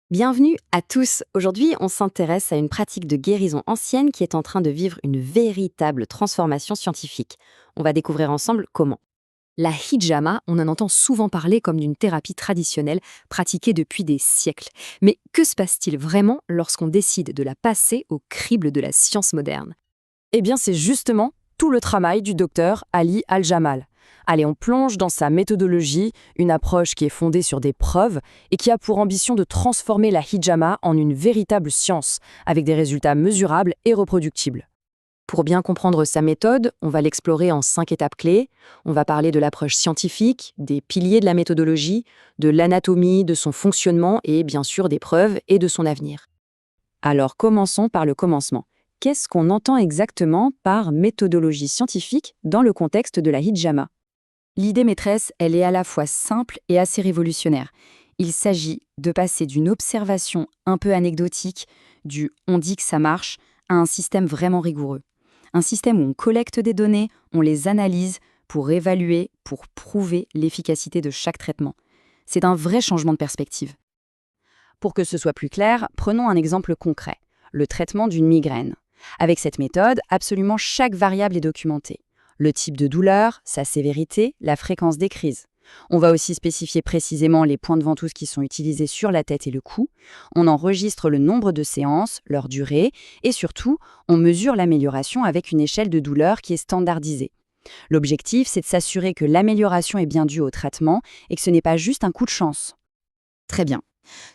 Bienvenue à tous. Aujourd'hui, on s'intéresse à une pratique de guérison ancienne qui est en train de vivre une véritable transformation scientifique. On va découvrir ensemble comment. La hijama, on en entend souvent parler comme d'une thérapie traditionnelle pratiquée depuis des siècles. Mais que se passe-t-il vraiment lorsqu'on décide de la passer au crible de la science moderne? Eh bien, c'est justement tout le travail du docteur Ali Al-Jamal. Allez, on plonge dans sa méthodologie, une approche qui est fondée sur des preuves et qui a pour ambition de transformer la hijama en une véritable science, avec des résultats mesurables et reproductibles. Pour bien comprendre sa méthode, on va l'explorer en 5 étapes clés. On va parler de l'approche scientifique, des piliers de la méthodologie, de l'anatomie, de son fonctionnement et bien sûr des preuves et de son avenir. Alors commençons par le commencement. Qu'est-ce qu'on entend exactement par méthodologie scientifique dans le contexte de la hijama? L'idée maîtresse, elle est à la fois simple et assez révolutionnaire. Il s'agit de passer d'une observation un peu anecdotique, du «on dit que ça marche», à un système vraiment rigoureux. Un système où on collecte des données, on les analyse pour évaluer, pour prouver l'efficacité de chaque traitement. C'est un vrai changement de perspective. Pour que ce soit plus clair, prenons un exemple concret, le traitement d'une migraine. Avec cette méthode, absolument chaque variable est documentée. Le type de douleur, sa sévérité, la fréquence des crises. On va aussi spécifier précisément les points de ventouse qui sont utilisés sur la tête et le cou. On enregistre le nombre de séances, leur durée, et surtout, on mesure l'amélioration avec une échelle de douleur qui est standardisée. L'objectif, c'est de s'assurer que l'amélioration est bien due au traitement et que ce n'est pas juste un coup de chance. Très bien.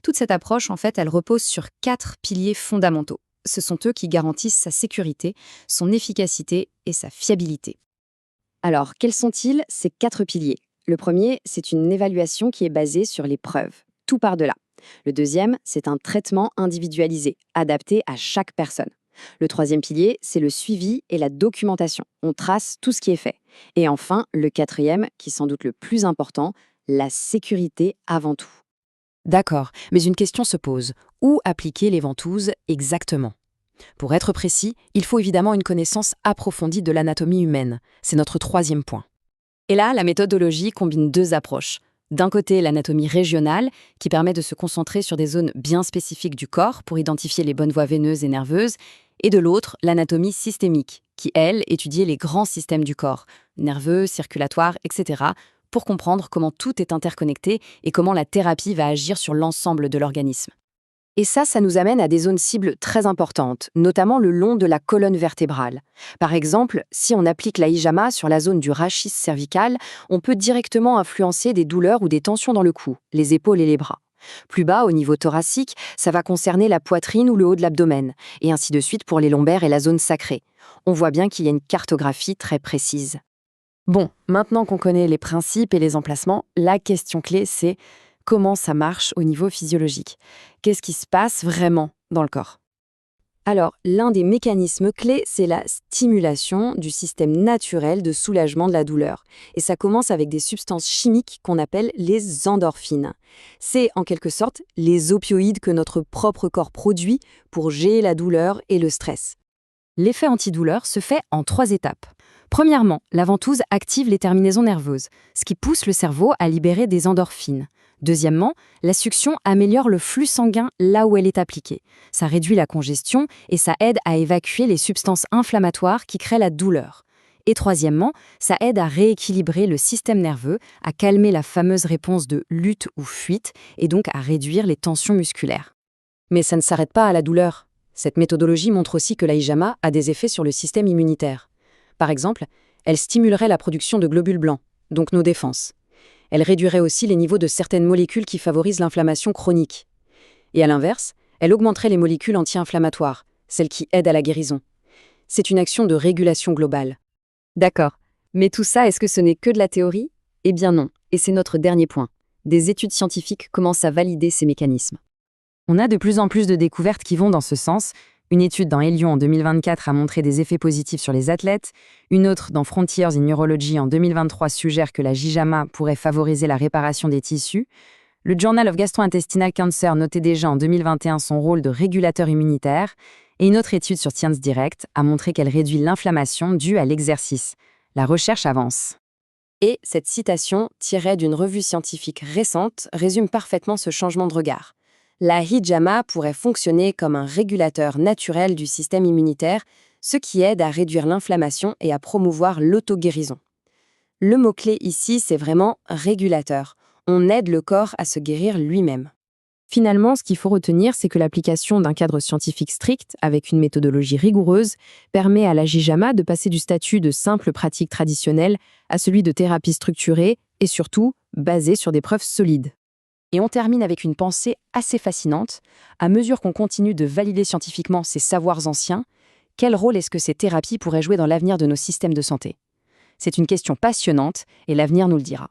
Toute cette approche, en fait, elle repose sur 4 piliers fondamentaux. Ce sont eux qui garantissent sa sécurité, son efficacité et sa fiabilité. Alors, quels sont-ils, ces 4 piliers? Le premier, c'est une évaluation qui est basée sur les preuves. Tout part de là. Le deuxième, c'est un traitement individualisé, adapté à chaque personne. Le troisième pilier, c'est le suivi et la documentation. On trace tout ce qui est fait. Et enfin, le quatrième, qui est sans doute le plus important, la sécurité avant tout. D'accord, mais une question se pose. Où appliquer les ventouses exactement? Pour être précis, il faut évidemment une connaissance approfondie de l'anatomie humaine. C'est notre troisième point. Et là, la méthodologie combine 2 approches. D'un côté, l'anatomie régionale, qui permet de se concentrer sur des zones bien spécifiques du corps pour identifier les bonnes voies veineuses et nerveuses, et de l'autre, l'anatomie systémique, qui, elle, étudie les grands systèmes du corps, nerveux, circulatoires, etc., pour comprendre comment tout est interconnecté et comment la thérapie va agir sur l'ensemble de l'organisme. Et ça nous amène à des zones cibles très importantes, notamment le long de la colonne vertébrale. Par exemple, si on applique la hijama sur la zone du rachis cervical, on peut directement influencer des douleurs ou des tensions dans le cou, les épaules et les bras. Plus bas, au niveau thoracique, ça va concerner la poitrine ou le haut de l'abdomen, et ainsi de suite pour les lombaires et la zone sacrée. On voit bien qu'il y a une cartographie très précise. Bon, maintenant qu'on connaît les principes et les emplacements, la question clé, c'est comment ça marche au niveau physiologique. Qu'est-ce qui se passe vraiment dans le corps? Alors, l'un des mécanismes clés, c'est la stimulation du système naturel de soulagement de la douleur. Et ça commence avec des substances chimiques qu'on appelle les endorphines. C'est en quelque sorte les opioïdes que notre propre corps produit pour gérer la douleur et le stress. L'effet antidouleur se fait en 3 étapes. Premièrement, la ventouse active les terminaisons nerveuses, ce qui pousse le cerveau à libérer des endorphines. Deuxièmement, la succion améliore le flux sanguin là où elle est appliquée. Ça réduit la congestion et ça aide à évacuer les substances inflammatoires qui créent la douleur. Et troisièmement, ça aide à rééquilibrer le système nerveux, à calmer la fameuse réponse de lutte ou fuite et donc à réduire les tensions musculaires. Mais ça ne s'arrête pas à la douleur. Cette méthodologie montre aussi que la hijama a des effets sur le système immunitaire. Par exemple, elle stimulerait la production de globules blancs, donc nos défenses. Elle réduirait aussi les niveaux de certaines molécules qui favorisent l'inflammation chronique. Et à l'inverse, elle augmenterait les molécules anti-inflammatoires, celles qui aident à la guérison. C'est une action de régulation globale. D'accord. Mais tout ça, est-ce que ce n'est que de la théorie? Eh bien non. Et c'est notre dernier point. Des études scientifiques commencent à valider ces mécanismes. On a de plus en plus de découvertes qui vont dans ce sens. Une étude dans Elion en 2024 a montré des effets positifs sur les athlètes. Une autre dans Frontiers in Neurology en 2023 suggère que la hijama pourrait favoriser la réparation des tissus. Le Journal of Gastrointestinal Cancer notait déjà en 2021 son rôle de régulateur immunitaire. Et une autre étude sur Science Direct a montré qu'elle réduit l'inflammation due à l'exercice. La recherche avance. Et cette citation, tirée d'une revue scientifique récente, résume parfaitement ce changement de regard. La hijama pourrait fonctionner comme un régulateur naturel du système immunitaire, ce qui aide à réduire l'inflammation et à promouvoir l'auto-guérison. Le mot-clé ici, c'est vraiment régulateur. On aide le corps à se guérir lui-même. Finalement, ce qu'il faut retenir, c'est que l'application d'un cadre scientifique strict, avec une méthodologie rigoureuse, permet à la hijama de passer du statut de simple pratique traditionnelle à celui de thérapie structurée et surtout basée sur des preuves solides. Et on termine avec une pensée assez fascinante. À mesure qu'on continue de valider scientifiquement ces savoirs anciens, quel rôle est-ce que ces thérapies pourraient jouer dans l'avenir de nos systèmes de santé? C'est une question passionnante et l'avenir nous le dira.